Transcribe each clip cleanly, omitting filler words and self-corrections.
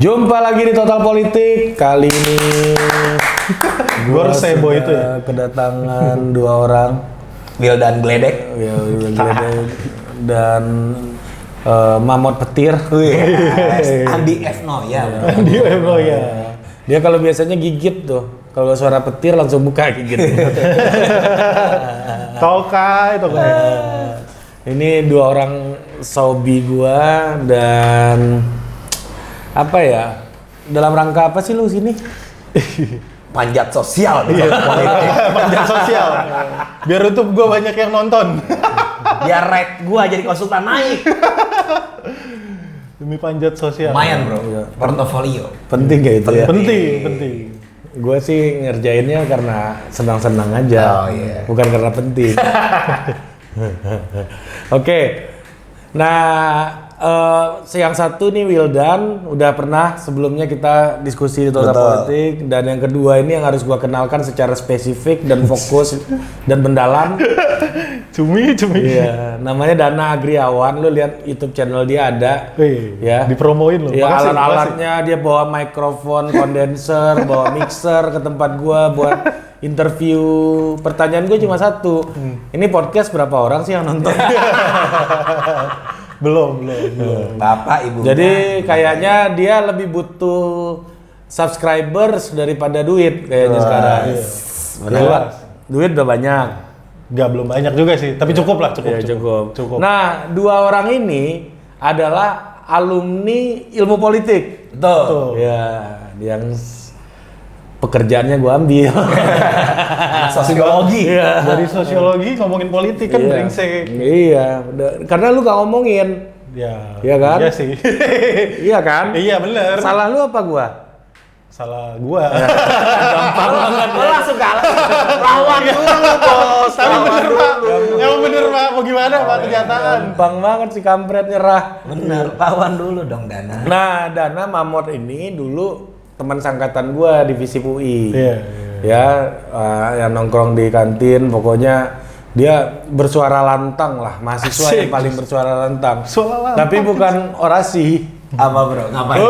Jumpa lagi di Total Politik. Kali ini Gor Sebo itu ya. Kedatangan dua orang, Wildan Gledek. Dan Mamot Petir. Andi F. Noya. Andi F. Noya. Dia kalau biasanya gigit tuh. Kalau suara petir langsung buka gigit. Toka itu kan. Ini dua orang sobi gua dan apa ya? Dalam rangka apa sih lu sini? Panjat sosial. Iya, panjat sosial. Biar YouTube gua banyak yang nonton. Biar rate gua jadi konsultan naik. Demi panjat sosial. Lumayan bro, portofolio. Penting gak itu ya? Penting. Gue sih ngerjainnya karena senang-senang aja, Oh, iya. bukan karena penting. Oke, nah yang satu nih Wildan, udah pernah sebelumnya kita diskusi di Total Politik, dan yang kedua ini yang harus gue kenalkan secara spesifik dan fokus dan mendalam. Cumi. Iya, namanya Dana Agriawan. Lu lihat YouTube channel dia ada. Ya. Dipromoin loh. Ya, Makasih, alat-alatnya dia bawa mikrofon, kondenser, bawa mixer ke tempat gua buat interview. Pertanyaan gue cuma satu. Ini podcast berapa orang sih yang nonton? Belum. Bapak, ibu. Jadi kayaknya dia lebih butuh subscribers daripada duit kayaknya sekarang. Benar. Duit udah banyak. Belum banyak juga sih, tapi cukup lah, Ya, cukup. Nah, dua orang ini adalah alumni ilmu politik. Betul. Ya, yang pekerjaannya gua ambil. Sosiologi. Iya. Dari sosiologi ngomongin politik kan brengsek. Iya, karena lu gak ngomongin. Ya. Iya kan? Iya sih. Iya kan? Iya bener. Salah lu apa gua? Salah gua. Gampang banget. Lo langsung kalah. Lawan dulu bos. Tapi bener Pak. Emang bener Pak. Mau gimana Pak kenyataan? Gampang banget si kampret nyerah. Bener, lawan dulu dong Dana. Nah, Dana Mamot ini dulu teman sangkatan gua divisi UI. Iya. Ya, yang nongkrong di kantin, pokoknya dia bersuara lantang lah, mahasiswa yang paling bersuara lantang. Suara lantang. Tapi bukan orasi. Apa bro? Ngapain?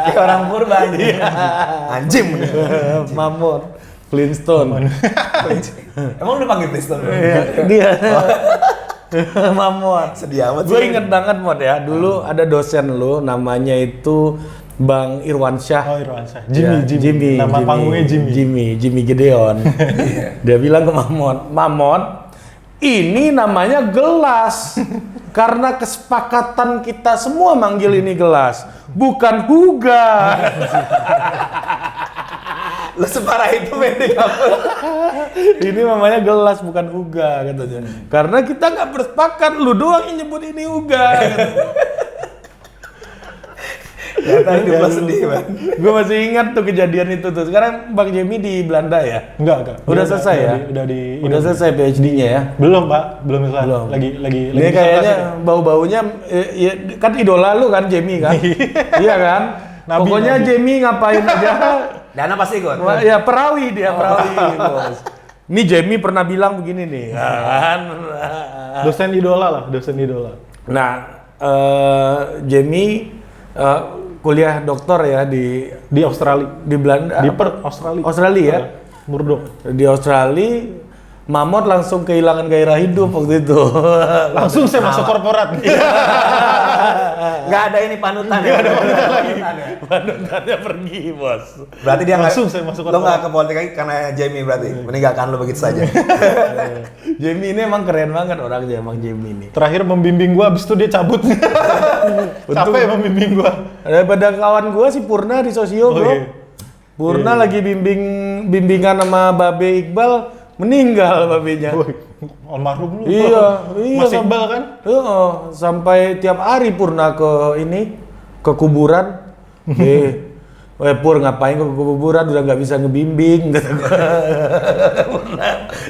Kayak orang purba anjing. Anjing bener. Mamot, Flintstone. Emang udah panggil Kristen? Dia. Mamot. Sedih amat Gue inget banget Mot ya, dulu ada dosen lu namanya itu Bang Irwansyah. Oh Irwansyah. Jimmy. Nama panggungnya Jimmy. Jimmy Gideon. Dia bilang ke Mamot, ini namanya gelas. Karena kesepakatan kita semua manggil ini gelas, bukan huga. Lo separah itu mending apa? Ini namanya gelas bukan huga katanya. Karena kita nggak bersepakat, lu doang yang nyebut ini huga. Ternyata hidup lo sedih Bang. Gue masih ingat tuh kejadian itu tuh. Sekarang Bang Jimmy di Belanda ya? Enggak. Udah selesai ya? Udah selesai PhD-nya ya? Belum Pak, belum selesai. Belum. Lagi Ini kayaknya bau-baunya kan idola lu kan Jamie kan? Iya kan? Nabi, Pokoknya Nabi. Jamie ngapain aja. Dana pasti ikut. Ya perawi dia, perawi. Bos. Ini Jamie pernah bilang begini nih, kan? dosen idola. Nah, Jamie kuliah doktor ya Di Australia. di Belanda. Di Perth, Australia. Australia ya? Murdoch. Di Australia, Mamot langsung kehilangan gairah hidup waktu itu. Langsung saya masuk korporat. Gak ada ini panutan ya? Gak ada panutan lagi. Panutannya pergi, bos. Berarti dia Langsung saya masuk lo korporat. gak ke politik lagi karena Jamie berarti meninggalkan lo begitu saja. Jamie ini emang keren banget orangnya, emang Jamie ini. Terakhir membimbing gua, abis itu dia cabut. Capek membimbing gua. Daripada kawan gua si Purna di Sosio, bro. iya. Purna lagi bimbingan sama Babe Iqbal, meninggal babenya. Almarhum lu. Iya. Masih Iqbal kan? Sampai tiap hari Purna ke kuburan. Pur ngapain ke kuburan, udah nggak bisa ngebimbing.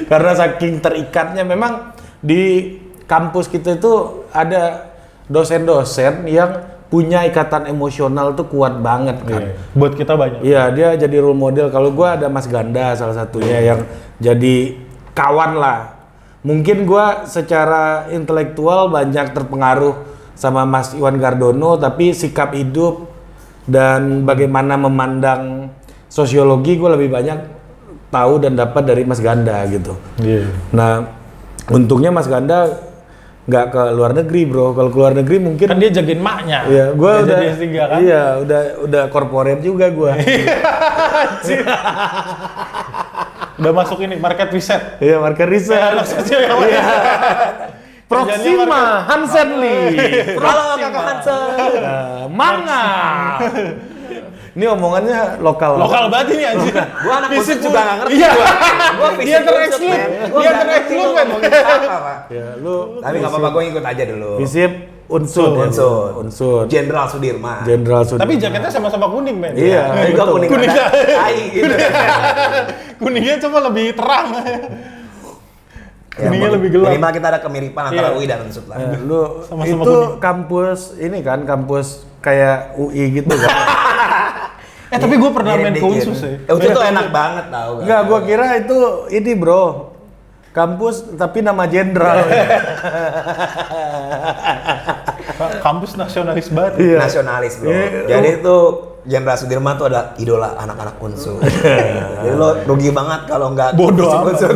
Karena saking terikatnya, memang di kampus kita itu ada dosen-dosen yang punya ikatan emosional tuh kuat banget kan. Buat kita banyak. Iya, dia jadi role model. Kalau gua ada Mas Ganda salah satunya yang jadi kawan lah. Mungkin gua secara intelektual banyak terpengaruh sama Mas Iwan Gardono, tapi sikap hidup dan bagaimana memandang sosiologi gue lebih banyak tahu dan dapat dari Mas Ganda gitu. Iya. Nah, untungnya Mas Ganda nggak ke luar negeri, bro. Kalau ke luar negeri mungkin Kan dia jagain maknya. iya, gue Dia udah jadi S3 kan? iya, udah corporate juga gue. Udah masuk ini market research. Iya, market research. Anak kecil yang mana? Proxima, Hansen Lee. Halo Kakak Hansen. Manga. Ini omongannya lokal. Lokal banget ini anjir. Gua anak fisik juga nggak ngerti. Iya. Gua Dia tereksklud. Dia tereksklud kan. Ya, lu Tapi nggak apa-apa, gue ikut aja dulu. visip unsur. Unsur. Jenderal Sudirman. Jenderal Sudirman. Tapi jaketnya sama-sama kuning, men. Iya, Juga betul. kuning Kuning. rada tai gitu. Kuningnya cuma lebih terang. Kuningnya lebih gelap. Minimal kita ada kemiripan antara Iya. UI dan Unsur lah. Lu Sama-sama itu kuning. kampus ini kan, kampus kayak UI gitu kan. Tapi gue pernah main Mirip ke dikit. Unsus ya. Unsur tuh enak banget tau. Enggak, gua kira itu ini, bro. Kampus tapi nama jenderal. Kampus nasionalis banget. Iya. Nasionalis bro. Iya. Jadi itu Jenderal Sudirman tuh adalah idola anak-anak Unsur. Jadi lo rugi banget kalau nggak Bodoh fisik amat. Unsur.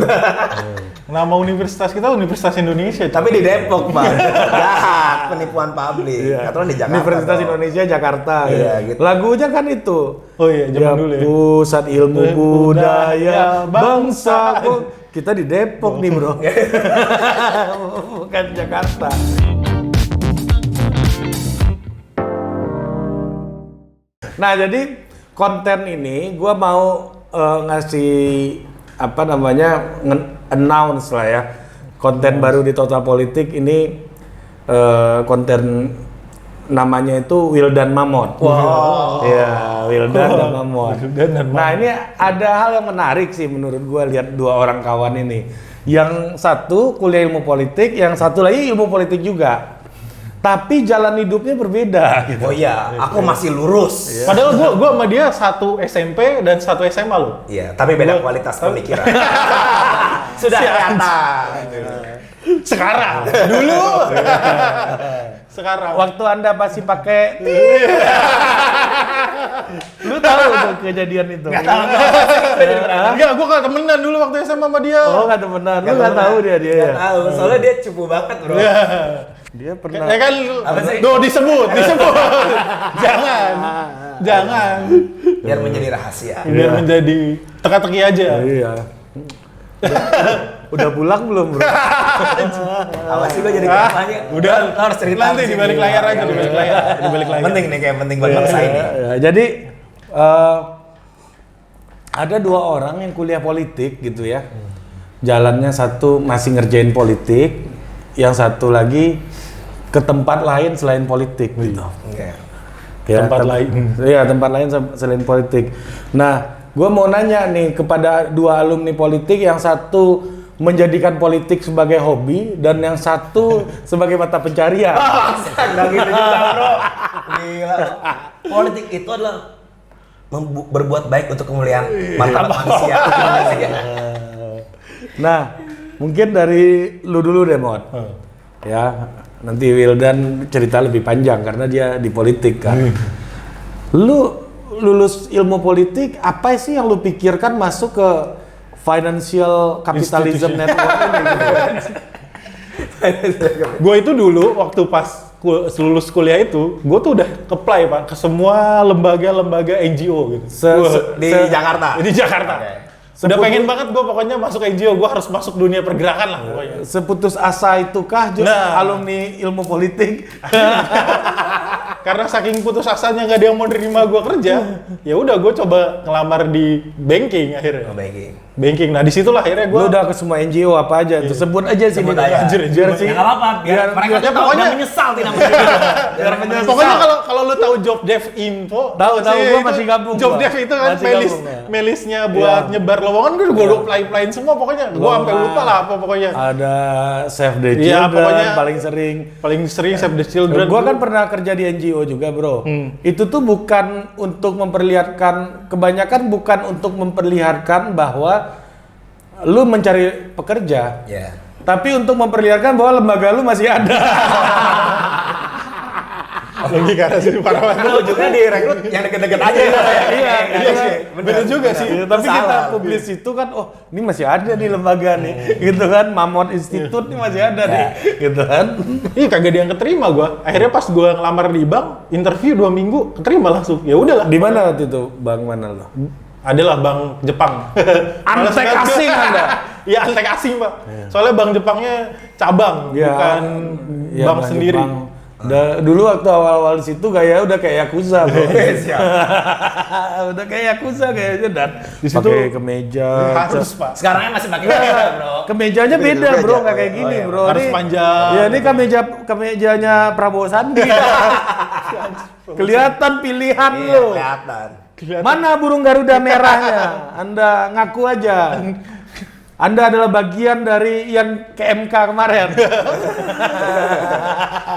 Nama universitas kita Universitas Indonesia. Tapi di Depok pak, jahat penipuan publik. Iya. Atau di Jakarta. Universitas dong. Indonesia Jakarta. Iya, ya. gitu. Lagunya kan itu. Oh iya, zaman dulu ya. Pusat ilmu budaya bangsa. bangsa. Kok kita di Depok nih, bro. Bukan Jakarta. Nah, jadi konten ini gua mau ngasih apa namanya announce lah ya. Konten baru di Total Politik ini konten namanya itu Wildan Mamot. Wow. Iya, Wildan dan Mamot. Wildan dan Mamot. Nah, ini ada hal yang menarik sih menurut gua lihat dua orang kawan ini. Yang satu kuliah ilmu politik, yang satu lagi ilmu politik juga. Tapi jalan hidupnya berbeda gitu. Oh iya, aku masih lurus. Padahal gua sama dia satu SMP dan satu SMA loh. Iya, tapi beda kualitas pemikiran. Sudah kelihatan. Sekarang, dulu. Sekarang. Waktu Anda masih pakai lu tahu tuh kejadian itu? Enggak, gua gak temenan dulu waktu SMA sama dia. Oh, nggak temenan. Lu nggak tahu dia ya. Nggak tahu, soalnya dia cupu banget bro. Iya. Dia pernah. Ya kan, Apa sih? disebut. Jangan. Biar menjadi rahasia. Biar menjadi teka-teki aja. Iya. Udah pulang belum, bro? Awas sih lo jadi kampanye. Udah, Lo harus cerita. nanti di di sini. balik layar aja, di balik layar. Di balik layar. Penting nih, kayak penting buat bangsa ini. Ya, jadi ada dua orang yang kuliah politik gitu ya. Jalannya satu masih ngerjain politik, yang satu lagi ke tempat lain selain politik gitu. Oke. Ya, Tempat lain. Iya, tempat lain selain politik. Nah, gue mau nanya nih kepada dua alumni politik, yang satu menjadikan politik sebagai hobi dan yang satu sebagai mata pencarian. Nggak gitu juga bro. Gila. Politik itu adalah berbuat baik untuk kemuliaan martabat manusia. Nah, mungkin dari lu dulu deh, Mod. Ya, nanti Wildan cerita lebih panjang karena dia di politik kan. Lu lulus ilmu politik, apa sih yang lu pikirkan masuk ke Financial Capitalism Network ini? Gue itu dulu waktu pas lulus kuliah itu, gue tuh udah apply pak ke semua lembaga-lembaga NGO gitu. Di Jakarta. Di Jakarta. Udah pengen banget gue pokoknya masuk NGO, gue harus masuk dunia pergerakan lah pokoknya. Seputus asa itukah alumni ilmu politik? Karena saking putus asanya nggak ada yang mau nerima gue kerja, ya udah gue coba ngelamar di banking akhirnya. Banking. Nah disitulah akhirnya gue. Lu udah ke semua NGO apa aja tuh? Sebut aja sih. Sebut aja. Biar sih. Ya nggak apa-apa, biar mereka ya, tahu pokoknya- dan menyesal tidak menyesal. Biar menyesal. Pokoknya kalau lu tahu job dev info, Tahu, sih, gua itu masih gabung, Job gua. dev itu kan Masih gabung, ya. melisnya buat Iya. nyebar lowongan, gue apply-applyin semua pokoknya. Gue sampai lupa lah apa pokoknya. Ada Save the Iya, Children pokoknya- paling sering. Paling sering Save the Children. Gua kan pernah kerja di NGO juga, bro. Itu tuh bukan untuk memperlihatkan, kebanyakan bukan untuk memperlihatkan bahwa lu mencari pekerja, Ya. tapi untuk memperlihatkan bahwa lembaga lu masih ada. Logika sih parah banget. Lu ujungnya direkrut yang deket-deket aja. Iya sih. Bener juga sih. Iya, tapi kita publis itu kan, oh ini masih ada nih lembaga nih, gitu kan, Mammoth Institute nih masih ada nih, gitu kan. Iya kagak dia yang keterima gua. Akhirnya pas gua ngelamar di bank, interview 2 minggu, keterima langsung. Ya udahlah. Di mana waktu itu, Bang mana lo? Adalah bank Jepang. Antek asing Anda. Iya antek asing Pak. Soalnya bank Jepangnya cabang, Ya, bukan ya, bank Bang sendiri. Jepang. Dulu waktu awal-awal di situ gaya udah kayak Yakuza, bro. Udah kayak Yakuza kayaknya, dan Di situ pakai kemeja. harus Pak. Sekarangnya masih pakai kemeja, bro. Kemejanya beda, bro, nggak kayak gini, iya. bro. Harus Ini- panjang. Ya ini kemejanya Prabowo Sandi. Kelihatan pilihan Iya, lo. kelihatan. Mana burung Garuda merahnya? Anda ngaku aja. Anda adalah bagian dari yang ke MK kemarin.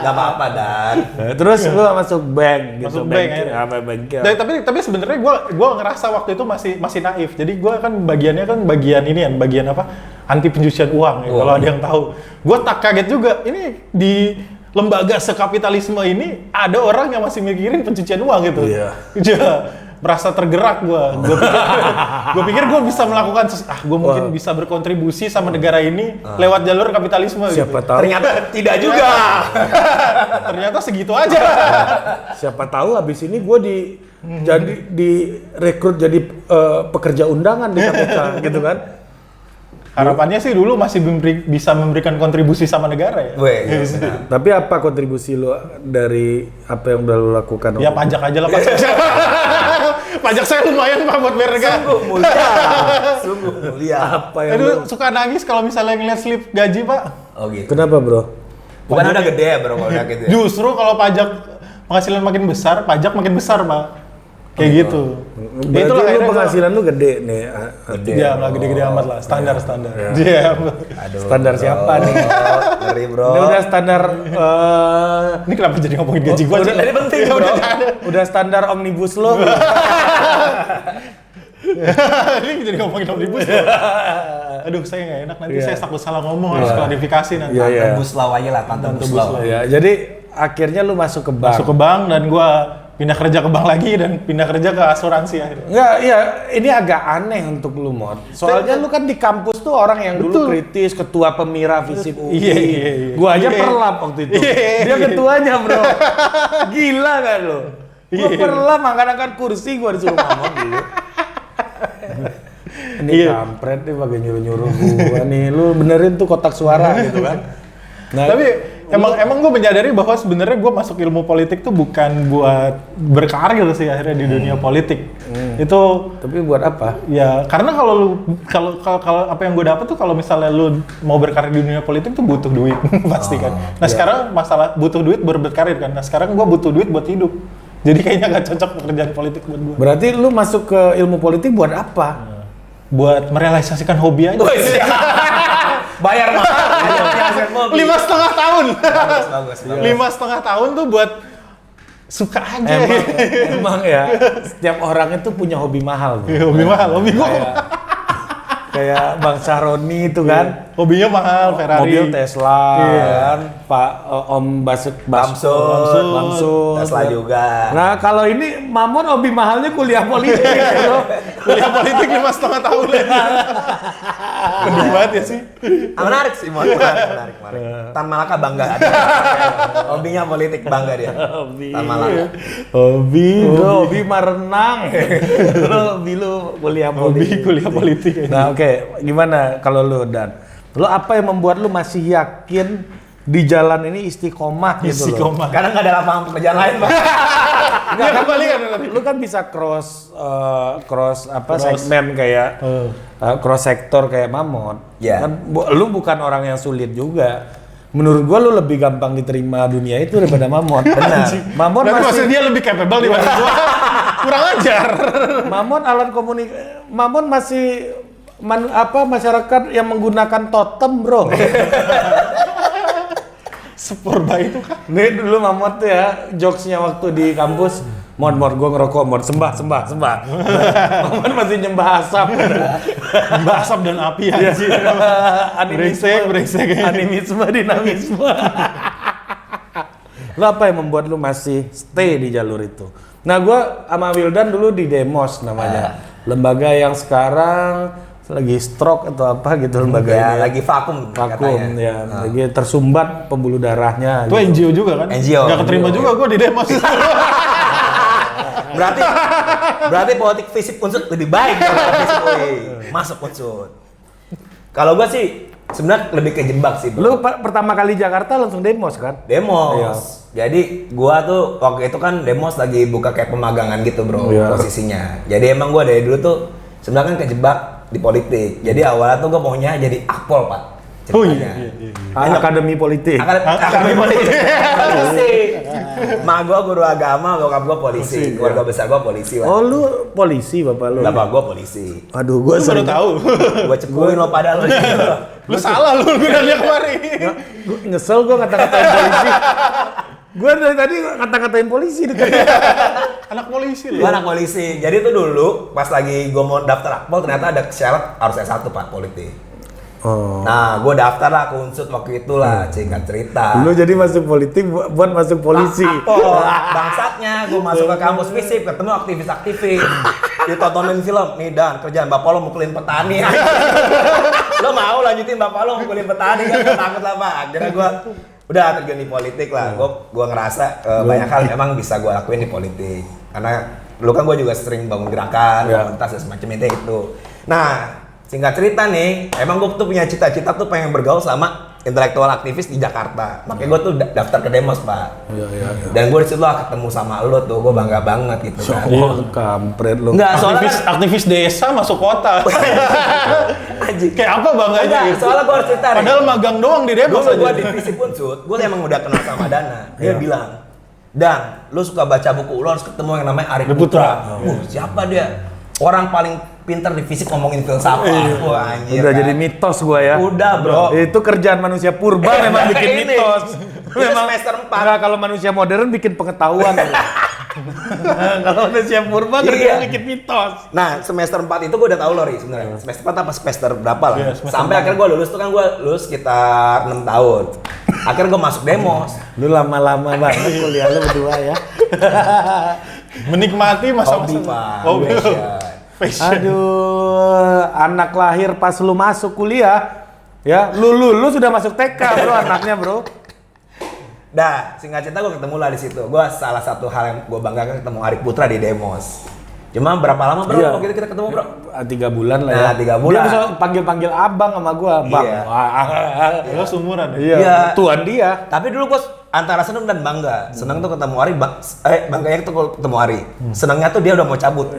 Gak apa-apa, Dan. Terus lu masuk bank gitu. Masuk bank, ya. Apa bengkel? Tapi sebenarnya gua ngerasa waktu itu masih naif. Jadi gua kan bagiannya kan bagian ini kan, bagian apa? Anti pencucian uang ya, kalau ada yang tahu. Gua tak kaget juga. Ini di lembaga sekapitalisme ini ada orang yang masih mikirin pencucian uang gitu. Iya. Ya, merasa tergerak gua pikir gua bisa melakukan gua mungkin bisa berkontribusi sama negara ini lewat jalur kapitalisme Siapa gitu. tahu? Ternyata tidak juga. Ternyata segitu aja. Siapa tahu habis ini gue jadi direkrut jadi pekerja undangan di KPK gitu kan. Harapannya sih dulu masih bisa memberikan kontribusi sama negara ya. Weh, Tapi apa kontribusi lu dari apa yang udah lu lakukan? Ya pajak aja lah pajak. Pajak saya lumayan Pak buat bayar negara. sungguh mulia. Apa yang Aduh, lu- suka nangis kalau misalnya ngeliat slip gaji, Pak. Oh gitu. Kenapa, bro? Bukan udah gede ya, bro, kalau udah gitu ya? Justru kalau pajak penghasilan makin besar, pajak makin besar, Pak. Kayak gitu. Berarti lu akhirnya penghasilan lu gede nih. Gede. Ya, nggak gede-gede amat lah, standar. Iya. Aduh, Standar bro. siapa nih? Ngeri, bro. Ini udah standar Ini kenapa jadi ngomongin gaji gua? udah, Ini penting, bro. udah standar omnibus lo. Ini jadi ngomongin omnibus. Aduh, saya nggak enak nanti saya takut salah ngomong, harus klarifikasi nanti. Iya, iya. Tante Buslaw aja lah, Tante Buslaw. Ya, jadi akhirnya lu masuk ke bank. Masuk ke bank dan gua pindah kerja ke bank lagi dan pindah kerja ke asuransi akhirnya. Enggak, iya, ini agak aneh untuk lu, Mod. Soalnya lu kan di kampus tuh orang yang dulu kritis, ketua pemira Visip UI. Iya. Gua aja Iya. perlap waktu itu. Iya. Dia ketuanya, bro. Gila kan lu? Gua Iya. perlap angkat-angkat kursi gua disuruh ngomong dulu. Ini Iya. kampret nih pakai nyuruh-nyuruh gua nih. Lu benerin tuh kotak suara gitu kan. Nah, Tapi emang gue menyadari bahwa sebenarnya gue masuk ilmu politik tuh bukan buat berkarir sih akhirnya di dunia politik. Itu tapi buat apa? ya karena kalau apa yang gue dapat tuh kalau misalnya lu mau berkarir di dunia politik tuh butuh duit pasti kan. Nah sekarang masalah butuh duit baru berkarir kan. Nah sekarang gue butuh duit buat hidup. Jadi kayaknya nggak cocok pekerjaan politik buat gue. Berarti lu masuk ke ilmu politik buat apa? Buat merealisasikan hobi aja. Bayar mahal. 5,5 tahun. Bagus. 5,5 tahun tuh buat suka aja. Emang ya, setiap orang itu punya hobi mahal. Bro. Hobi mahal, hobi gue. Kayak Bang Saroni itu kan, Hobinya mahal, Ferrari. mobil Tesla, Iya. kan, Pak Om Bamsud. Tesla juga. Nah kalau ini Mamon hobi mahalnya kuliah politik, bro. Kuliah politik 5,5 tahun lagi. Mending banget ya sih. Menarik sih, menarik. Tan Malaka bangga ada. Hobinya politik, bangga dia. Tan Malaka. Hobi mah renang. Hobi lu kuliah Hobi politik. kuliah politik. Nah oke, gimana kalau lu Dan? Lu apa yang membuat lu masih yakin di jalan ini istiqomah gitu loh? Istiqomah. Karena nggak ada lapangan pekerjaan lain, Pak. Dia kembali kan tadi. Lu kan bisa cross segmen kayak cross sektor kayak Mamon. Iya. Kan lu bukan orang yang sulit juga. Menurut gua lu lebih gampang diterima dunia itu daripada Mamon. Benar. Mamon Berarti masih maksudnya dia lebih capable dibanding gua. Kurang ajar. Mamon masih masyarakat yang menggunakan totem, bro. Sepurba itu kan. Nih dulu Mamot tuh ya, jokesnya waktu di kampus, Mod, gue ngerokok, Mod, sembah. Mamot masih nyembah asap. Mbak asap dan api Iya. anjir. Brengsek. Animisme, dinamisme. Lu apa yang membuat lu masih stay di jalur itu? Nah, gua sama Wildan dulu di Demos namanya. Lembaga yang sekarang lagi stroke atau apa gitu lembaga Ya, ini. lagi vakum Ya, lagi tersumbat pembuluh darahnya. Itu NGO juga kan? NGO. Nggak keterima juga gue di Demos. Berarti politik fisik unsur lebih baik daripada fisik UI. Masuk unsur. Kalau gua sih sebenarnya lebih kejebak sih, bro. Lu pertama kali Jakarta langsung Demos kan? Demos. Iya. Jadi gua tuh waktu itu kan Demos lagi buka kayak pemagangan gitu, bro, Iya. posisinya. Jadi emang gua dari dulu tuh sebenarnya kan kejebak di politik. Jadi awalnya tuh gua maunya jadi akpol, Pak. Oh Ceritanya. iya. Akademi Politik. Akademi politik. Polisi. Mak gua guru agama, bokap gua polisi. Keluarga besar gua polisi. Oh, lu polisi bapak lu. Bapak gua polisi. Aduh, gua Gue baru sering tahu. Gua cepuin lo pada lo. Lu salah lu bilangnya kemarin. gua nyesel gua kata-katain polisi. Gua dari tadi kata-katain polisi dekat. Anak polisi lu. Gua anak polisi. Jadi tuh dulu pas lagi gua mau daftar akpol ternyata ada syarat harus S1 Pak politik. Oh. Nah, gua daftar lah ke Unsud waktu itu lah, singkat cerita. Lu jadi masuk politik buat masuk polisi. Akpol, bangsatnya gua masuk ke kampus fisip, ketemu aktivis-aktivis. Ditontonin film, nih Dan, kerjaan bapak lo mukulin petani. Lo mau lanjutin bapak lo mukulin petani kan? Takut lah Pak. Akhirnya gua udah terjun di politik lah. Gua ngerasa banyak hal emang bisa gua lakuin di politik. Karena dulu kan gua juga sering bangun gerakan, komunitas dan semacam itu. Nah, singkat cerita nih, emang gue tuh punya cita-cita tuh pengen bergaul sama intelektual aktivis di Jakarta. Makanya gue tuh daftar ke Demos, Pak. Iya. Dan gue disitu lah ketemu sama lo tuh, gue bangga banget gitu kan. Oh, kampret lu. Enggak, soalnya Aktivis desa masuk kota. Anjing. Kayak apa bangganya Enggak, gitu? soalnya gue harus cerita nih. Padahal magang doang di Demos Dulu gue aja. di Visip Unsud, gue emang udah kenal sama Dana. Dia bilang, Dan, lu suka baca buku, lu harus ketemu yang namanya Arif Putra. Siapa dia? Orang paling pintar di fisik ngomongin filsafat. Wah, anjir. Udah kan? jadi mitos gua ya. Udah, bro. Itu kerjaan manusia purba memang bikin Ini. mitos. Itu Memang semester 4. Enggak, kalau manusia modern bikin pengetahuan. Kalau manusia purba kerjaan Iya. bikin mitos. Nah, semester 4 itu gue udah tahu loh, Ri, sebenarnya. Semester 4 apa semester berapa lah. Iya, semester Sampai akhirnya gue lulus tuh kan gue lulus sekitar 6 tahun. Akhirnya gue masuk Demos. Lu lama-lama banget kuliah lu berdua ya. Menikmati masa-masa. Hobi, Pak. Hobi. Passion. Aduh, anak lahir pas lu masuk kuliah, ya, lu sudah masuk TK bro, anaknya bro. Dah, singkat cerita gue ketemu lah di situ. Gue salah satu hal yang gue banggakan ketemu Arif Putra di Demos. Cuma berapa lama bro? Iya. Waktu itu kita ketemu bro? 3 bulan lah ya. Nah, 3 bulan. Dia bisa panggil abang sama gua, bang. Iya. Lo seumuran ya? Iya, Iya. tuan dia. Tapi dulu gue antara seneng dan bangga. Seneng tuh ketemu Ari, bangganya tuh ketemu Ari. Senengnya tuh dia udah mau cabut.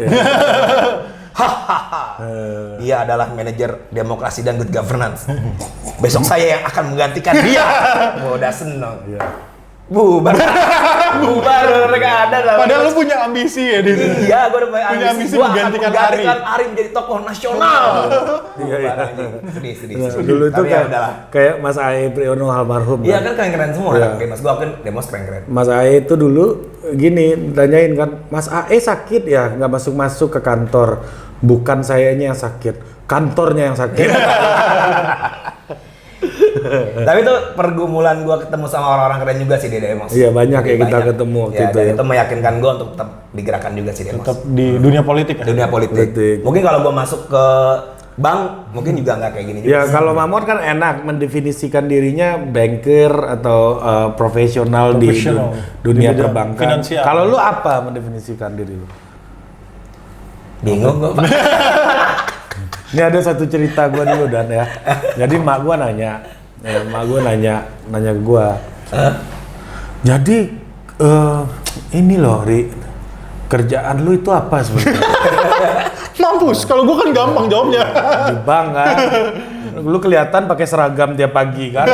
Hahaha. Dia adalah manajer demokrasi dan good governance. Besok saya yang akan menggantikan dia. Gua udah seneng. Bubar. Bubar mereka ada lah. Padahal lu punya ambisi ya di situ. Iya, gue udah punya Punya ambisi. ambisi Gua akan menggantikan menggantikan Ari menjadi tokoh nasional. Iya. Sedih. Dulu itu Tapi ya kayak, udahlah. kayak Mas Ae Priyono almarhum. Iya kan. kan keren-keren semua Iya. kan. Mas gua kan Demos keren-keren. Mas Ae itu dulu gini, tanyain kan, Mas Ae sakit ya, nggak masuk ke kantor. Bukan sayanya yang sakit, kantornya yang sakit. Tapi itu pergumulan gua ketemu sama orang-orang keren juga sih di Demos. Iya, banyak ya kita Banyak. ketemu waktu Ya, itu dan ya. itu meyakinkan gua untuk tetap digerakkan juga sih Demos. Tetap di dunia politik ya? Dunia politik. Politik. Mungkin kalau gua masuk ke bank, mungkin juga nggak kayak gini juga. Ya kalau Mamon kan enak mendefinisikan dirinya banker atau profesional di Profesional. dunia Di bidang perbankan. finansial. Kalau lu apa mendefinisikan diri lu? Bingung gua, Pak. Ini ada satu cerita gua dulu Dan ya. Jadi mak gua nanya ke gua. Jadi ini loh Ri, kerjaan lu itu apa sebenarnya? Mampus, kalau gua kan gampang jawabnya. Di bank kan. Lu kelihatan pakai seragam tiap pagi kan.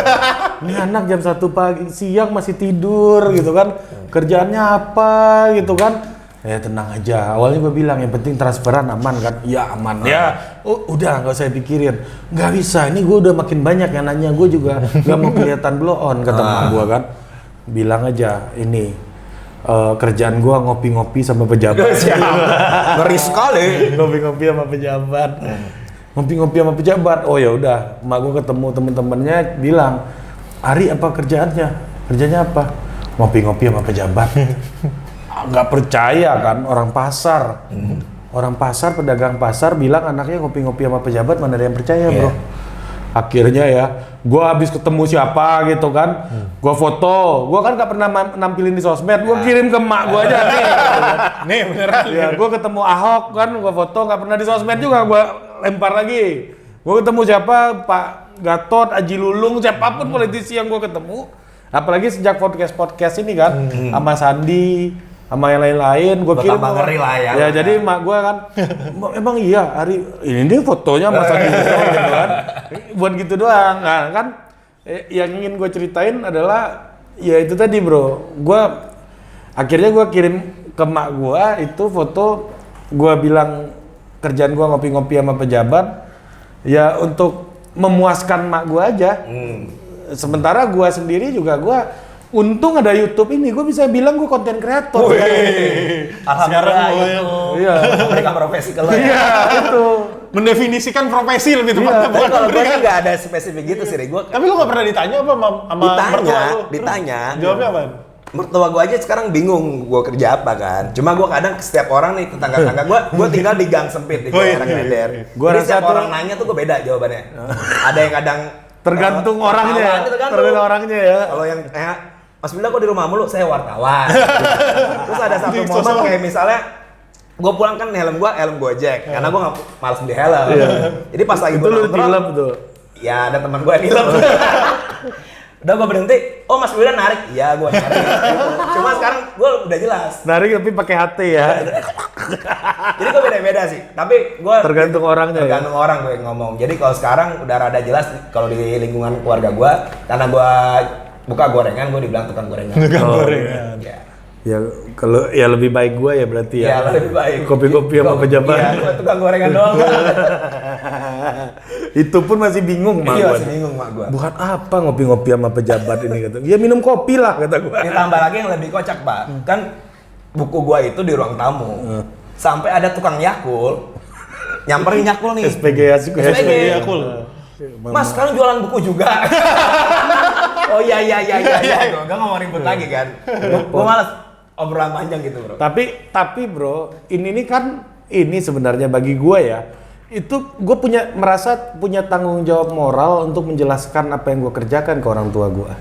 Ini anak jam 1 pagi, siang masih tidur gitu kan. Kerjaannya apa gitu kan. Ya tenang aja, awalnya gue bilang yang penting transferan aman kan. Ya aman ya, udah nggak usah pikirin. Nggak bisa, ini gue udah makin banyak yang nanya, gue juga nggak mau kelihatan blow on kata mak gue kan. Bilang aja ini kerjaan gue ngopi-ngopi sama pejabat. Ngeri sekali. Ngopi-ngopi sama pejabat. Ngopi-ngopi sama pejabat. Oh ya udah, mak gue ketemu temen-temennya bilang, Ari apa kerjaannya? Kerjanya apa? ngopi-ngopi sama pejabat. Nggak percaya kan orang pasar. Orang pasar, pedagang pasar bilang anaknya ngopi-ngopi sama pejabat, mana ada yang percaya bro. Akhirnya ya, gue habis ketemu siapa gitu kan, gue foto, gue kan nggak pernah nampilin di sosmed, gue kirim ke emak gue aja nih. Nih beneran. Ya, gue ketemu Ahok kan, gue foto nggak pernah di sosmed juga, gue lempar lagi. Gue ketemu siapa, Pak Gatot, Aji Lulung, siapapun politisi yang gue ketemu, apalagi sejak podcast ini kan, sama Sandi, sama yang lain-lain, gue kirim. Tambah ngeri lah ya. Ya jadi mak gue kan, emang iya hari ini fotonya sama Sandi gitu kan, buat gitu doang. Nah kan, yang ingin gue ceritain adalah, ya itu tadi bro, akhirnya gue kirim ke mak gue itu foto, gue bilang kerjaan gue ngopi-ngopi sama pejabat, ya untuk memuaskan mak gue aja. Sementara gue sendiri juga untung ada YouTube ini, gue bisa bilang gue konten kreator. Alhamdulillah itu. Iya. Mereka profesi kalau Iya, itu. Mendefinisikan profesi lebih tepatnya. Tapi kalau gue sih nggak ada spesifik gitu sih, gue. Tapi lu nggak pernah ditanya apa sama mertua lu? Ditanya. Jawabnya apa? Mertua gue aja sekarang bingung gue kerja apa kan. Cuma gue kadang setiap orang nih tetangga-tetangga gue tinggal di gang sempit di daerah Klender. Gua Jadi rasa setiap tuh- orang nanya tuh gue beda jawabannya. Ada yang kadang Tergantung orangnya. Tergantung orangnya ya. Kalau yang Mas Bilda kok di rumah mulu, saya wartawan. Terus ada satu momen kayak misalnya gue pulang kan helm Gojek karena gue nggak malas beli helm. Jadi pas lagi Itu gue lu tilep tuh. ya ada teman gue yang nilep. Udah gue berhenti, oh Mas Wildan narik, iya gue narik. Gitu. Cuma sekarang gue udah jelas. Narik tapi pakai HT ya. Jadi gue beda-beda sih, tapi gue Tergantung orangnya. tergantung orang gue ngomong. Jadi kalau sekarang udah rada jelas kalau di lingkungan keluarga gue, karena gue buka gorengan, gue dibilang tukang gorengan. Tukang gorengan. Ya. Ya kalau ya lebih baik gue ya berarti ya. Ya lebih baik. Kopi-kopi sama pejabat. Iya, gue tukang gorengan doang. Itu pun masih bingung mak Iya gua. masih bingung mak gue. Buat apa ngopi-ngopi sama pejabat ini kata. Ya minum kopi lah kata gue. Ditambah lagi yang lebih kocak pak, kan buku gue itu di ruang tamu. Sampai ada tukang Yakul, nyamperin Yakul nih. SPG Yakul. SPG. Yakul. Mas sekarang jualan buku juga. Oh iya. Gue nggak mau ribut lagi kan. Gue malas obrolan panjang gitu bro. Tapi bro, ini kan sebenarnya bagi gue ya, itu gue merasa punya tanggung jawab moral untuk menjelaskan apa yang gue kerjakan ke orang tua gue.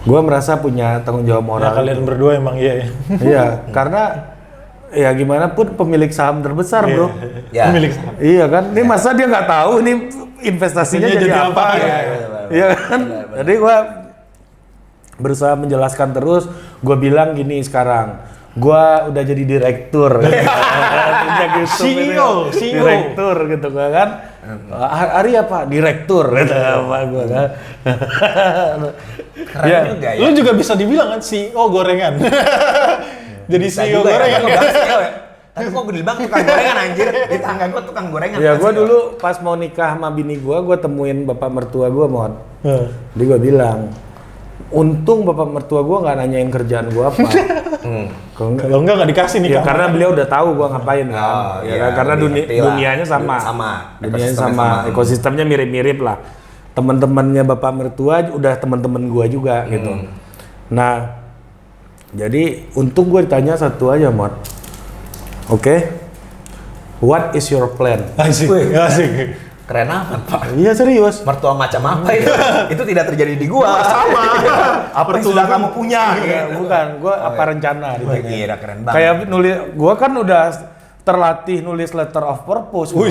Gue merasa punya tanggung jawab moral. Ya, kalian berdua emang iya ya. Iya, karena ya gimana pun pemilik saham terbesar bro. Ya. Pemilik saham. Iya kan, ini masa dia nggak tahu ini investasinya Jadi jadi apa? apa? Iya kan, jadi gue berusaha menjelaskan terus. Gue bilang gini sekarang, gue udah jadi direktur. CEO. Direktur gitu kan. Hari apa? Direktur gitu apa gue kan. Keren juga ya. Lu juga bisa dibilang kan CEO gorengan. Jadi Bisa CEO juga ya, gorengan gua kan? bilang CEO ya. Tapi kok gue bilang tukang gorengan anjir. Di tangga gue tukang gorengan. Ya gue CEO. dulu pas mau nikah sama bini gue temuin bapak mertua gue Mon. Jadi gue bilang, untung bapak mertua gue nggak nanyain kerjaan gue apa. Kalau enggak dikasih nih Ya Kak. karena beliau udah tahu gue ngapain kan. Oh, Ya iya, kan? Karena lebih ngerti lah. dunianya sama. Dunianya Ekosistemnya sama. Ekosistemnya mirip-mirip lah. Teman-temannya bapak mertua udah teman-teman gue juga gitu. Nah, jadi untung gue ditanya satu aja Mon. Oke. What is your plan? Asik. Wih. Asik. Keren amat pak. Iya serius. Mertua macam apa itu? Itu tidak terjadi di gua. Sama. Apa yang sudah kamu punya? Ya, bukan, gue apa rencana Wah, ditanya. gila keren banget. Kayak nulis, gue kan udah terlatih nulis letter of purpose. bro.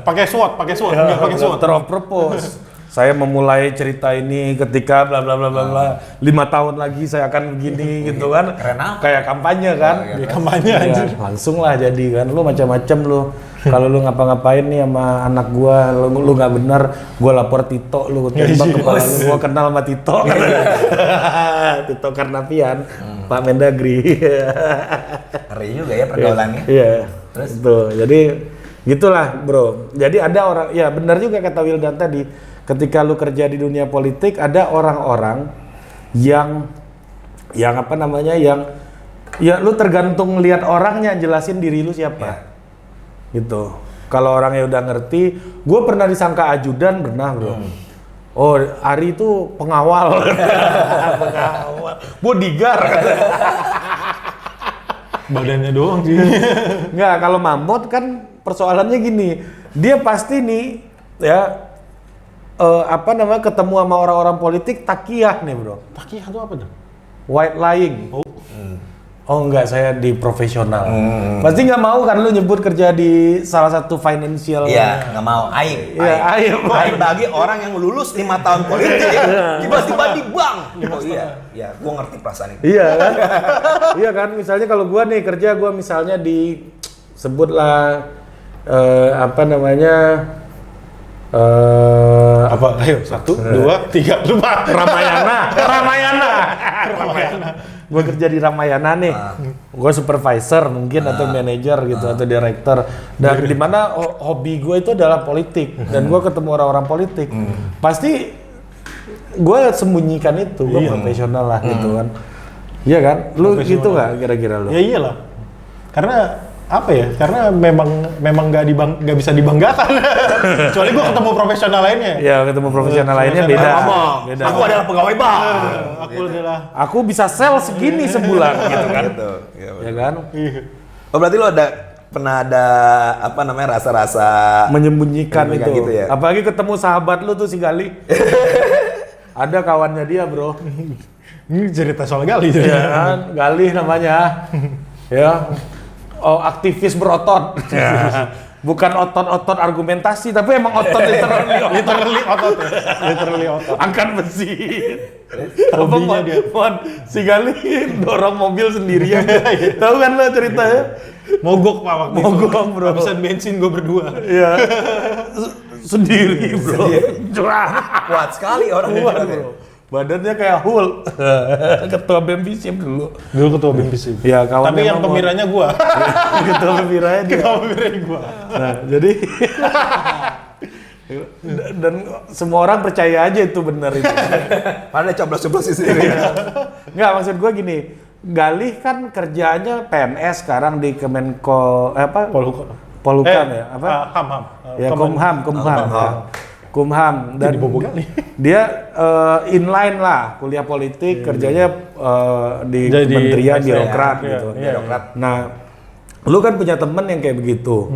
Pakai SWOT, enggak pakai SWOT. Letter of purpose. Saya memulai cerita ini ketika bla bla bla bla bla. 5 tahun lagi saya akan begini gitu kan. Keren apa? Kayak kampanye kan. Di kampanye Iya, anjir. langsung lah jadi kan. Lu macam-macam lu. Kalau lu ngapa-ngapain nih sama anak gua, lu nggak benar, gua lapor Tito, lu tembak kepala lu. Gua kenal sama Tito. Tito Karnavian, Pak Mendagri. Ngeri juga ya pergaulannya. Iya. Terus tuh. Jadi gitulah, Bro. Jadi ada orang, ya benar juga kata Wildan tadi, ketika lu kerja di dunia politik ada orang-orang yang apa namanya, yang ya lu tergantung lihat orangnya jelasin diri lu siapa. Gitu. Kalau orangnya udah ngerti, gue pernah disangka ajudan, pernah bro. Oh, Ari itu pengawal. Pengawal. Bodyguard. Badannya doang sih. Enggak, kalau Mamot kan persoalannya gini. Dia pasti nih ya ketemu sama orang-orang politik takiyah nih, Bro. Takiyah itu apa tuh? White lying. Oh enggak, saya di profesional. Pasti nggak mau kan lu nyebut kerja di salah satu financial. Iya, nggak mau. Aib. Iya, aib. Bagi orang yang lulus 5 tahun politik, tiba-tiba di bank. Oh iya, gua ngerti perasaan itu. Iya kan? Iya kan, misalnya kalau gua nih kerja, gua misalnya sebutlah Apa? Ayo, 1, 2, 3, lupa. Ramayana. Gue kerja di Ramayana nih, gue supervisor mungkin atau manajer gitu atau direktur. Dan di mana hobi gue itu adalah politik dan gue ketemu orang-orang politik. Pasti gue sembunyikan itu, gue profesional lah gitu kan. Iya kan? Lu gitu nggak kira-kira lu? Ya iyalah. Karena apa ya? Karena memang nggak bisa dibanggakan. Kecuali gue ketemu profesional lainnya. Ya ketemu profesional lainnya beda. Beda. Aku adalah pegawai bank. Aku bisa sel segini sebulan gitu kan? Gitu. Ya kan? Oh berarti lo pernah ada rasa-rasa menyembunyikan itu. gitu ya? Apalagi ketemu sahabat lu tuh si Gali. Ada kawannya dia, Bro. Ini cerita soal Gali. Ya kan? Gali namanya. Ya. Oh, aktivis berotot. Ya. Bukan otot-otot argumentasi, tapi emang otot literally otot. Angkat besi. Hobinya dia. Si Gali dorong mobil sendirian. Tahu kan lo ceritanya? Mogok Pak waktu itu. Mogok, Bro. Habisan bensin gue berdua. Iya. Sendiri, Bro. Kuat sekali orangnya. Kuat, Bro. Badannya kayak Hulk. Ketua BEM FISIP dulu. Dulu ketua BEM FISIP. Ya, kawan tapi yang pemiranya gua. Ketua pemiranya dia. Ketua pemiranya gua. Nah, jadi dan semua orang percaya aja itu benar itu. Padahal coblos-coblos sendiri. Enggak, maksud gua gini. Galih kan kerjanya PNS sekarang di Kemenko Polhukam ya? Apa? Ham. Ya, Kumham dan dia inline lah kuliah politik, kerjanya di kementerian birokrat gitu. Birokrat. Nah, lu kan punya temen yang kayak begitu.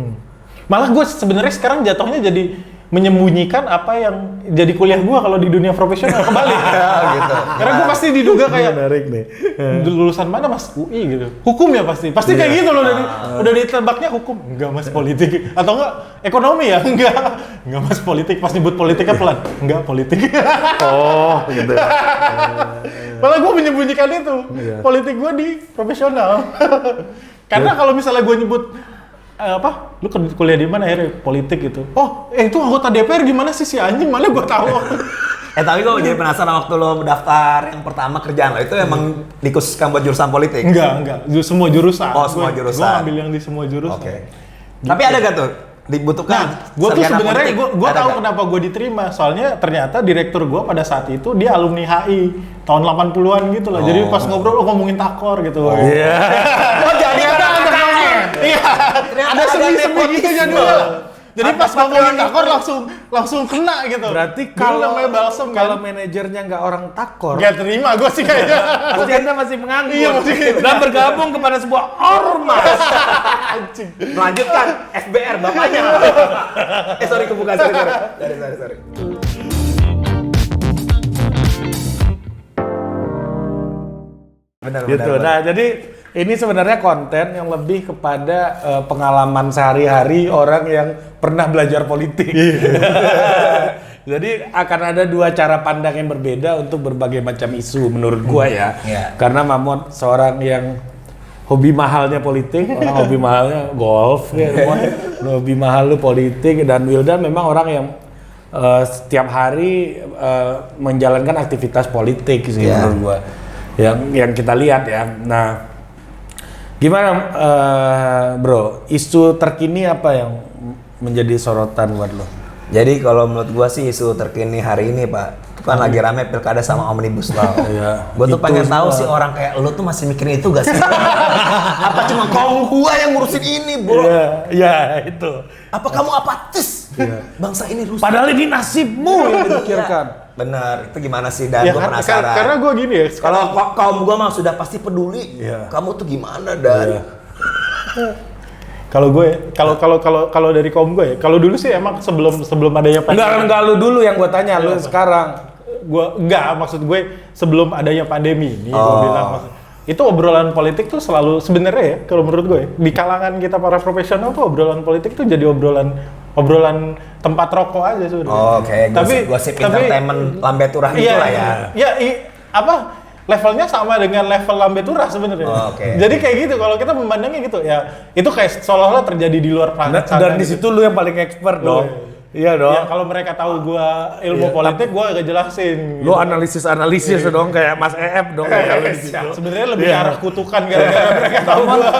Malah gue sebenarnya sekarang jatuhnya jadi menyembunyikan apa yang jadi kuliah gue kalau di dunia profesional kebalik. Gitu. Karena gue pasti diduga kayak menarik nih. Lulusan mana Mas? UI gitu. Hukum ya pasti kayak gitu loh. Udah ditebaknya hukum. Enggak Mas, politik. Atau enggak ekonomi ya? Enggak Mas, politik. Pas nyebut politiknya pelan. Enggak, politik. Oh, gitu. Malah gue menyembunyikan itu. Politik gue di profesional. Karena kalau misalnya gue nyebut lu kuliah di mana akhirnya politik gitu. Oh, itu anggota DPR gimana sih si anjing, mana gua tahu. Tapi gue jadi penasaran waktu lo daftar yang pertama kerjaan lo itu emang dikhususkan buat jurusan politik? Enggak. Semua jurusan. Oh, semua jurusan. Gua ambil yang di semua jurusan. Oke. Tapi ada gak tuh dibutuhkan? Gue tuh sebenarnya gue tahu kenapa gue diterima. Soalnya ternyata direktur gue pada saat itu dia alumni HI tahun 80-an gitu lah. Jadi pas ngobrol lo ngomongin takor gitu. Oh iya. Oh jadi Iya. Ada semi-semi gitu jadwal. Jadi pas ngomongin takor langsung kena gitu. Berarti kalau namanya balsem kalau manajernya nggak orang takor, nggak terima gue sih kayaknya. pasti Anda masih menganggur. Iya, dan bergabung kepada sebuah ormas. Melanjutkan FBR bapaknya. Sorry kebuka sorry. Benar. Nah, jadi ini sebenarnya konten yang lebih kepada pengalaman sehari-hari orang yang pernah belajar politik. Jadi akan ada dua cara pandang yang berbeda untuk berbagai macam isu menurut gua ya. Karena Mamot seorang yang hobi mahalnya politik, orang hobi mahalnya golf, ya, hobi mahal lu politik, dan Wildan memang orang yang setiap hari menjalankan aktivitas politik sih menurut gua. Yang kita lihat ya. Nah, gimana bro, isu terkini apa yang menjadi sorotan buat lo? Jadi kalau menurut gua sih isu terkini hari ini Pak, itu kan lagi rame pilkada sama Omnibus Law. Gua tuh pengen tahu sih orang kayak lo tuh masih mikirin itu gak sih? Apa cuma kaum gua yang ngurusin ini bro? Ya itu. Apa kamu apatis? Bangsa ini rusak. Padahal ini nasibmu yang dipikirkan. Bener, itu gimana sih? Dan Ya gue kan, penasaran. karena gue gini ya. Kalau kaum gue mah sudah pasti peduli. Iya. Kamu tuh gimana, Dan? Iya. Kalau gue, kalau dari kaum gue ya, kalau dulu sih emang sebelum adanya Enggak lu dulu yang gua tanya, lu sekarang. enggak, maksud gue sebelum adanya pandemi ini gue Oh. bilang itu obrolan politik tuh selalu sebenarnya ya kalau menurut gue di kalangan kita para profesional tuh obrolan politik tuh jadi obrolan tempat rokok aja sebenarnya. Oh, kayak gosip entertainment lambe turah gitu lah ya. Levelnya sama dengan level lambe turah sebenarnya. Oh, oke. Jadi kayak gitu kalau kita memandangnya gitu ya, itu kayak seolah-olah terjadi di luar planet Dan di gitu. situ lu yang paling expert dong. Iya dong. Ya kalau mereka tahu gua ilmu politik, gua agak jelasin. Lu analisis dong kayak Mas EF dong kayak lu di situ. Sebenarnya lebih ke arah kutukan gara-gara mereka tahu Mamon, gua.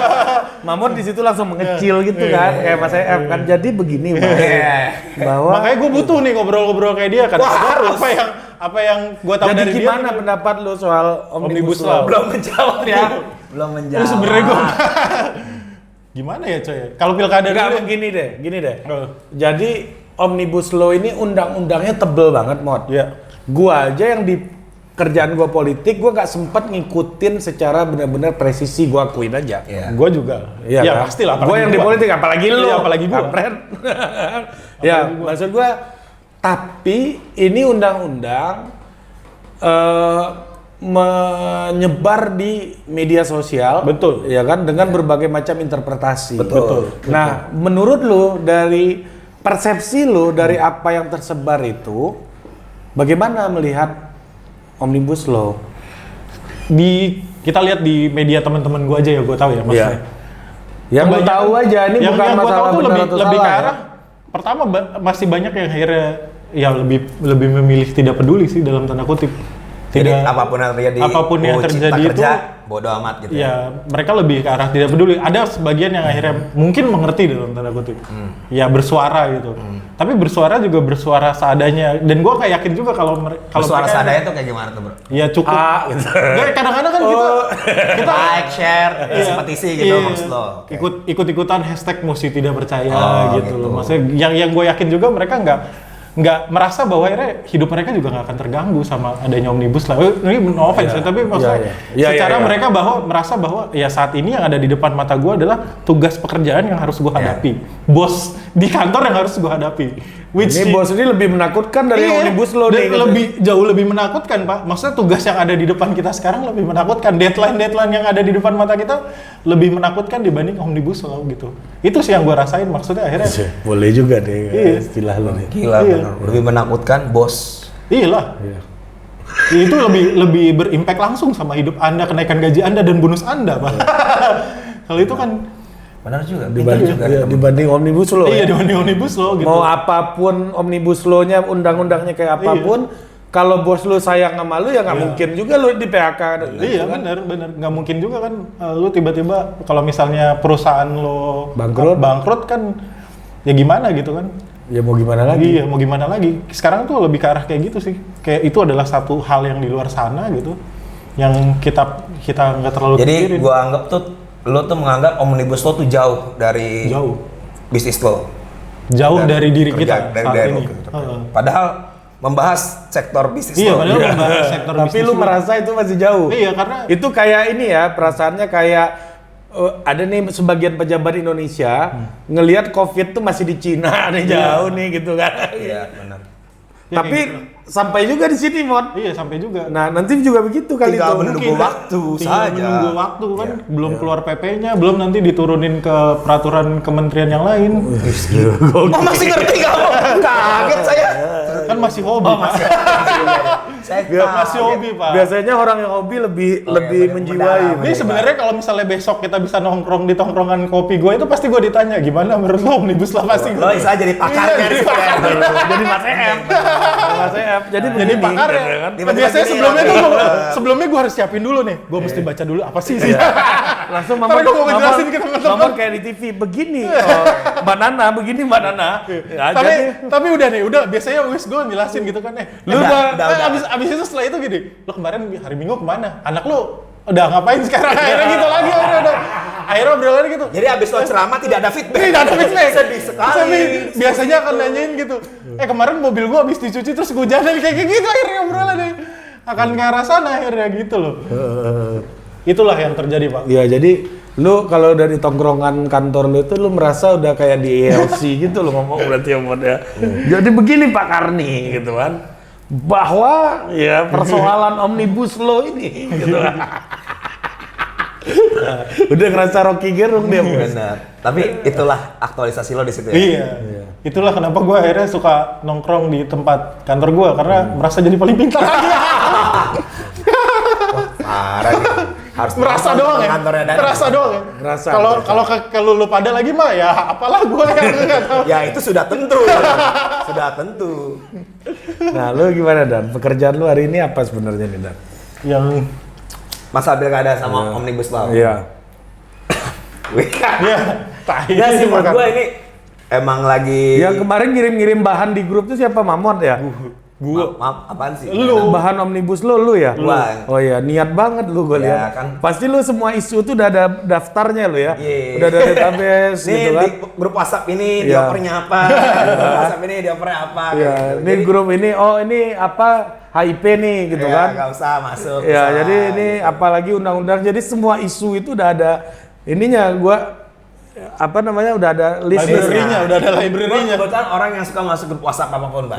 Mamon di situ langsung mengecil gitu kan kayak Mas EF kan. Jadi begini Mas. Bahwa Makanya gua butuh nih ngobrol-ngobrol kayak dia kan. Wah, harus. Apa yang gua tahu jadi dari dia. gimana pendapat lu soal Omnibus Law? Belum menjawab ya. Belum menjawab. Terus sebenarnya gua gimana ya coy? Kalau pilkada Enggak, dulu gini deh. Oh. Jadi Omnibus Law ini undang-undangnya tebel banget, Mod. Iya. Gua aja yang di kerjaan gua politik, gua gak sempet ngikutin secara benar-benar presisi, gua akuin aja. Iya. Gua juga. Iya Ya kan? pastilah. Gua yang di politik, apalagi lu. Iya, apalagi gua. Kampret. Ya, maksud gua, tapi ini undang-undang menyebar di media sosial. Betul. Ya kan, dengan berbagai macam interpretasi. Betul. Nah, menurut lu dari persepsi lu dari apa yang tersebar itu, bagaimana melihat Omnibus Law? Kita lihat di media teman-teman gua aja ya, gua tahu ya maksudnya. Yang lu tahu aja, ini bukan yang gua masalah tahu tuh benar lebih atau ke salah. arah pertama masih banyak yang akhirnya ya lebih memilih tidak peduli sih dalam tanda kutip. Jadi apapun yang terjadi, apapun yang cipta terjadi kerja, itu bodo amat gitu ya mereka lebih ke arah tidak peduli. Ada sebagian yang akhirnya mungkin mengerti dalam tanda kutip, ya bersuara gitu. Tapi bersuara juga bersuara seadanya. Dan gua kayak yakin juga kalau Suara mereka seadanya tuh kayak gimana tuh, Bro? ya cukup. Gitu. Nggak, kadang-kadang kan kita Like, share, Iya. simpetisi gitu Iya. maksud lo. Oke. Ikut-ikutan hashtag mesti tidak percaya Oh, gitu gitu. loh. Maksudnya yang gue yakin juga mereka nggak merasa bahwa akhirnya hidup mereka juga nggak akan terganggu sama adanya Omnibus Law. Ini no offense ya, tapi maksudnya secara mereka merasa bahwa ya saat ini yang ada di depan mata gue adalah tugas pekerjaan yang harus gue hadapi, bos di kantor yang harus gue hadapi. Ini bos ini lebih menakutkan dari Iya, Omnibus Law dan nih. jauh lebih menakutkan, Pak. Maksudnya tugas yang ada di depan kita sekarang lebih menakutkan. Deadline yang ada di depan mata kita lebih menakutkan dibanding Omnibus Law gitu. Itu sih yang gue rasain, maksudnya akhirnya. Boleh juga deh Iya. istilah lu nih. Gila, Iya. bener. Lebih menakutkan bos. Iyalah. Iya. Itu lebih berimpact langsung sama hidup Anda, kenaikan gaji Anda dan bonus Anda, Pak. Kalau itu kan Benar juga. Dibanding Omnibus Law. iya Ya? dibanding Omnibus Law gitu. Mau apapun Omnibus Law-nya, undang-undangnya kayak apapun, kalau bos lu sayang sama lu ya nggak mungkin juga lu di PHK. Iya benar nggak mungkin juga kan lu tiba-tiba kalau misalnya perusahaan lo bangkrut kan ya gimana gitu kan. Ya mau gimana lagi? Iya, mau gimana lagi? Sekarang tuh lebih ke arah kayak gitu sih. Kayak itu adalah satu hal yang di luar sana gitu, yang kita nggak terlalu Jadi pikirin. gua anggap tuh lo tuh menganggap Omnibus Law tuh jauh dari bisnis lo. Jauh dari diri kerja, kita dari saat daerah ini. lo gitu. Padahal membahas sektor bisnis Iya, lo. padahal membahas sektor Tapi bisnis lu merasa itu masih jauh. Iya, karena Itu kayak ini ya, perasaannya kayak ada nih sebagian pejabat Indonesia ngelihat COVID tuh masih di Cina nih jauh nih gitu kan. Iya, benar. Ya, Tapi kayak sampai juga di sini, Mon. iya sampai juga. Nah, nanti juga begitu kali Tinggal itu. menunggu waktu Tinggal saja. menunggu waktu kan, belum keluar PP-nya, belum nanti diturunin ke peraturan kementerian yang lain. Oh, masih ngerti kamu? Kaget saya. Kan masih hobi, Pak. Saya Masih kaget. hobi, Pak. Biasanya orang yang hobi lebih bener, menjiwai. mendalam. Ini sebenarnya kalau misalnya besok kita bisa nongkrong di tongkrongan kopi gue itu pasti gue ditanya gimana menurut lo Omnibus Law pasti Lo bisa jadi pakarnya Iya, di jadi situ ya. Jadi Mas EF. Mas EF. Jadi jadi begini, pakar ya. kan? Tiba-tiba Biasanya gini, sebelumnya gue harus siapin dulu nih. Gue mesti baca dulu apa sih sih. Langsung Ntar gua mau jelasin ke teman-teman. Mama kayak di TV begini. Mbak Nana begini Mbak Nana. Ya, Tapi udah nih, biasanya wis gue jelasin gitu kan Lu udah. abis itu setelah itu gini, lo kemarin hari Minggu kemana? Anak lo udah ngapain sekarang? Akhirnya gitu lagi, udah. Akhirnya obrolannya gitu. Jadi abis lo ceramah tidak ada feedback. Tidak ada feedback. Sedih sekali. Biasanya akan nanyain gitu. Kemarin mobil gua habis dicuci terus hujanan kayak gitu akhirnya obrolannya. Akan ke arah sana akhirnya gitu loh. Itulah yang terjadi, Pak. Ya, jadi lu kalau dari tongkrongan kantor lu itu lu merasa udah kayak di ELC gitu lu ngomong berarti ya. Jadi begini Pak Karni gitu kan. Bahwa ya persoalan Omnibus Law ini gitu kan. Udah ngerasa Rocky Gerung dia. Benar. Tapi itulah aktualisasi lo di situ ya. Iya. Itulah kenapa gua akhirnya suka nongkrong di tempat kantor gua karena merasa jadi paling pintar aja. Parah nih. Harus Merasa doang ya. kantornya dan Merasa doang ya. Merasa. Kalau lu pada lagi mah ya apalah gua yang enggak tahu. ya itu sudah tentu. Sudah tentu. Nah, lu gimana Dan? Pekerjaan lu hari ini apa sebenarnya nih Dan? Yang Masa pilkada sama Omnibus Law. Iya. ya tahi. Enggak sih menurut gua ini emang lagi Yang kemarin ngirim-ngirim bahan di grup tuh siapa? Mamot ya? Maaf, apaan sih? Lu. Bahan Omnibus Law lu ya? Gua. Oh iya, niat banget lu gue Ya, lihat. kan. Pasti lu semua isu tuh udah ada daftarnya lu ya? Iya. Udah ada database Nih gitu kan? di grup WhatsApp ini Iya. diopernya apa? Grup WhatsApp ini diopernya apa? Iya, gitu. ini grup ini, oh ini apa HIP nih gitu ya, kan? Nggak usah masuk. Ya, usah. jadi ini apalagi undang-undang, jadi semua isu itu udah ada ininya. Gua apa namanya udah ada list-listnya. Library-nya, udah ada Gua library-nya. kebetulan orang yang suka masuk grup WhatsApp apapun, Pak.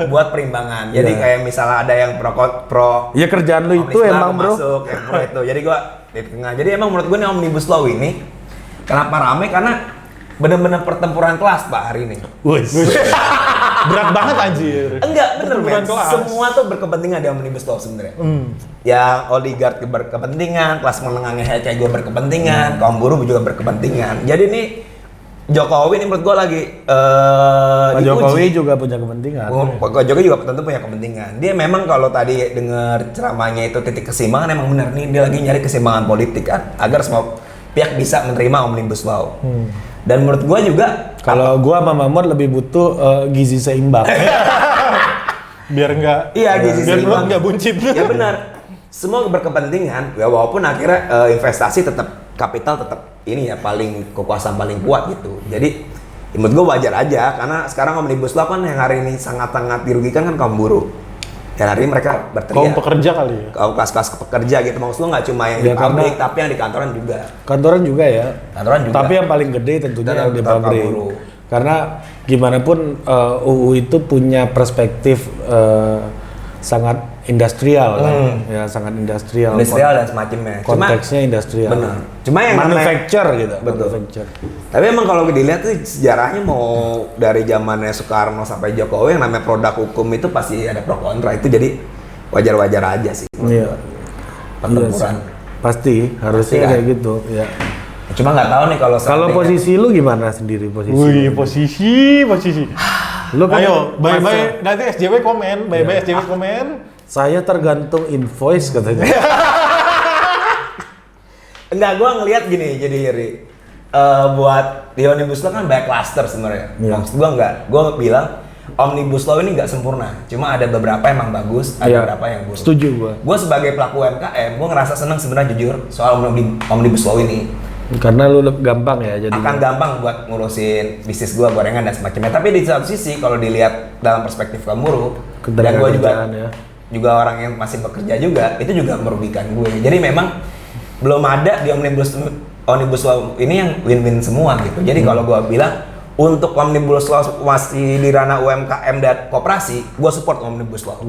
Buat perimbangan. Jadi kayak misalnya ada yang pro Ya kerjaan lu itu Omnibus Law, emang gua bro. masuk, yang pro itu. Jadi gua di tengah. Jadi emang menurut gua nih Omnibus Law ini kenapa rame? Karena bener-bener pertempuran kelas, Pak, hari ini. Berat banget anjir. Enggak, bener Pertempuran men. kelas. Semua tuh berkepentingan di Omnibus Law sebenarnya. Yang oligark berkepentingan, kelas menengahnya kayak gue berkepentingan, kaum buruh juga berkepentingan. Jadi ini Jokowi ini menurut gue lagi Pak diuji. Jokowi juga punya kepentingan. Pak Jokowi juga tentu punya kepentingan. Dia memang kalau tadi dengar ceramahnya itu titik keseimbangan emang benar nih dia lagi nyari keseimbangan politik kan agar semua pihak bisa menerima Omnibus Law. Dan menurut gua juga Kalau gua sama Mamon lebih butuh gizi seimbang. Biar enggak iya gizi biar seimbang. perut enggak buncit. Ya benar. Semua berkepentingan ya walaupun akhirnya investasi tetap kapital tetap ini ya paling kekuasaan paling kuat gitu. Jadi menurut gua wajar aja karena sekarang Omnibus Law kan yang hari ini sangat-sangat dirugikan kan kaum buruh. Dan hari ini mereka berteriak. Kaum pekerja kali ya. Kaum kelas-kelas pekerja gitu. Maksud gua nggak cuma yang Ya, di pabrik tapi yang di kantoran juga. Kantoran juga ya. Kantoran juga. Tapi yang paling gede tentunya Dan yang di tetap pabrik. buruh. Karena gimana pun UU itu punya perspektif sangat industrial kan. Ya sangat industrial. Industrial dan semacamnya. Konteksnya industrial. Benar. Cuma yang namanya- manufacture gitu. Betul. Manufacture. Tapi emang kalau dilihat tuh sejarahnya mau dari zamannya Soekarno sampai Jokowi yang namanya produk hukum itu pasti ada pro kontra itu jadi wajar-wajar aja sih. Iya. Pertempuran. Pasti harusnya Pasti, kayak kan? gitu ya. Cuma nggak tahu nih kalau Kalau seandainya- posisi lu gimana sendiri posisi? Wih, posisi. Lu kan Ayo, masa- bye-bye nanti SJW komen, bye-bye SJW komen. Saya tergantung invoice katanya. Enggak, gua ngelihat gini jadi Ri. Buat di Omnibus Law kan banyak cluster sebenarnya. Iya. Maksud gua enggak, gua bilang Omnibus Law ini nggak sempurna. Cuma ada beberapa emang bagus, ada Iya. beberapa yang buruk. Setuju gua. Gue sebagai pelaku UMKM, gue ngerasa senang sebenarnya jujur soal Omnibus Law ini. Karena lu gampang ya jadi. Akan gampang buat ngurusin bisnis gue, gorengan dan semacamnya. Tapi di satu sisi kalau dilihat dalam perspektif kaum buruh, dan gue juga Ketenagakerjaan ya. juga orang yang masih bekerja juga, itu juga merugikan gue. Jadi memang belum ada di Omnibus Law ini yang win-win semua gitu. Jadi kalau gue bilang untuk Omnibus Law masih di ranah UMKM dan koperasi, gue support Omnibus Law.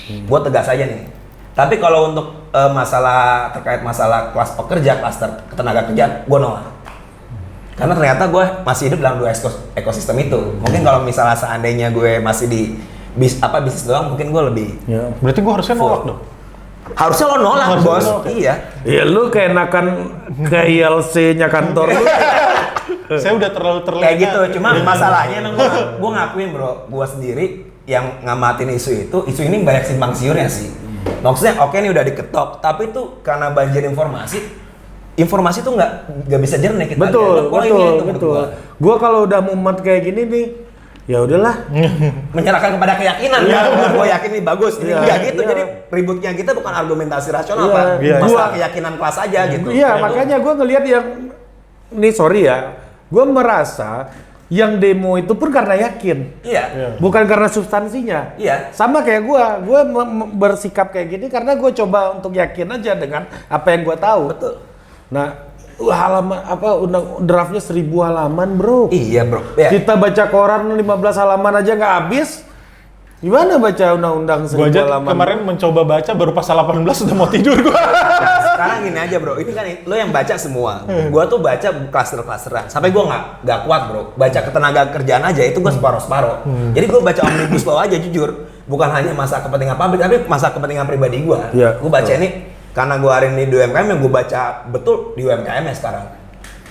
Gue tegas aja nih. Tapi kalau untuk terkait masalah kelas pekerja, kelas ketenaga kerjaan, gue nolak. Karena ternyata gue masih hidup dalam dua ekosistem itu. Mungkin kalau misalnya seandainya gue masih di bisnis doang, mungkin gue lebih. Ya. Berarti gua harusnya nolak dong. Harusnya lo nolak, Harusnya bos. nolak, Iya. Ya lu keenakan ke ILC-nya kantor lu. Saya udah terlalu terlena. Kayak gitu. Cuma masalahnya emang gue ngakuin bro, gue sendiri yang ngamatin isu ini banyak simpang siurnya sih. Maksudnya oke nih udah diketok, tapi tuh karena banjir informasi tuh nggak bisa jernih kita. Betul, lihat. Wah, ini itu menurut betul. gua. Gua kalau udah mumet kayak gini nih, ya udahlah. Menyerahkan kepada keyakinan kan. Gue yakin ini bagus, ini enggak gitu. Jadi ributnya kita bukan argumentasi rasional Pak. Masalah keyakinan kelas aja gitu. Iya, makanya gue ngelihat yang ini sorry ya, gue merasa yang demo itu pun karena yakin. Iya. Bukan karena substansinya. Iya. Sama kayak gue bersikap kayak gini karena gue coba untuk yakin aja dengan apa yang gue tahu. Betul. Nah, halaman draftnya 1000 halaman bro. Iya bro. Ya. Kita baca koran 15 halaman aja nggak habis. Gimana baca undang-undang 1000 Gua aja halaman? kemarin mencoba baca baru pasal 18 udah mau tidur gua. Nah, sekarang gini aja bro, ini kan lo yang baca semua. Gua tuh baca klaster-klasteran. Sampai gua nggak kuat bro. Baca ketenaga kerjaan aja itu gua separuh-separuh. Jadi gua baca omnibus law aja jujur. Bukan hanya masa kepentingan publik, tapi masa kepentingan pribadi gua. Iya. Gua baca ini karena gua hari ini di UMKM yang gua baca betul di UMKM ya sekarang.